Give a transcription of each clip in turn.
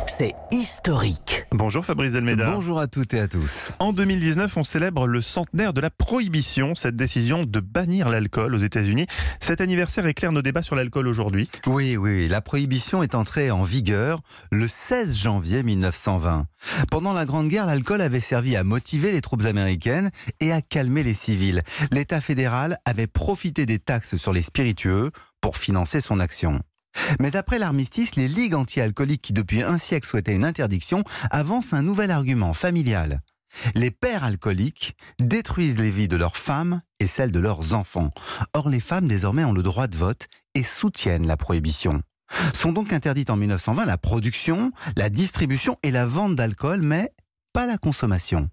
c'est historique. Bonjour Fabrice Delméda. Bonjour à toutes et à tous. En 2019, on célèbre le centenaire de la prohibition, cette décision de bannir l'alcool aux États-Unis. Cet anniversaire éclaire nos débats sur l'alcool aujourd'hui. Oui, la prohibition est entrée en vigueur le 16 janvier 1920. Pendant la Grande Guerre, l'alcool avait servi à motiver les troupes américaines et à calmer les civils. L'État fédéral avait profité des taxes sur les spiritueux pour financer son action. Mais après l'armistice, les ligues anti-alcooliques qui depuis un siècle souhaitaient une interdiction avancent un nouvel argument familial. Les pères alcooliques détruisent les vies de leurs femmes et celles de leurs enfants. Or, les femmes désormais ont le droit de vote et soutiennent la prohibition. Sont donc interdites en 1920 la production, la distribution et la vente d'alcool, mais pas la consommation.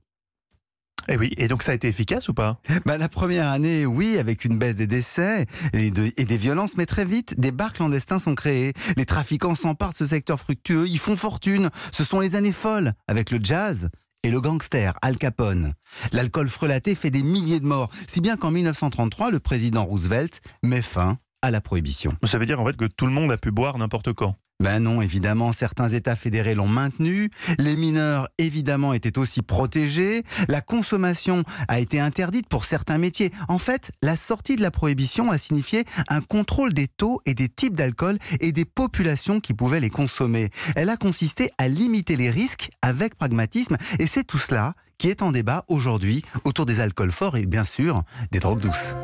Et oui, et donc ça a été efficace ou pas? La première année, oui, avec une baisse des décès et des violences, mais très vite, des bars clandestins sont créés. Les trafiquants s'emparent de ce secteur fructueux, ils font fortune. Ce sont les années folles, avec le jazz et le gangster Al Capone. L'alcool frelaté fait des milliers de morts, si bien qu'en 1933, le président Roosevelt met fin à la prohibition. Ça veut dire en fait que tout le monde a pu boire n'importe quand. Non, évidemment, certains États fédérés l'ont maintenu. Les mineurs, évidemment, étaient aussi protégés. La consommation a été interdite pour certains métiers. En fait, la sortie de la prohibition a signifié un contrôle des taux et des types d'alcool et des populations qui pouvaient les consommer. Elle a consisté à limiter les risques avec pragmatisme. Et c'est tout cela qui est en débat aujourd'hui autour des alcools forts et bien sûr des drogues douces.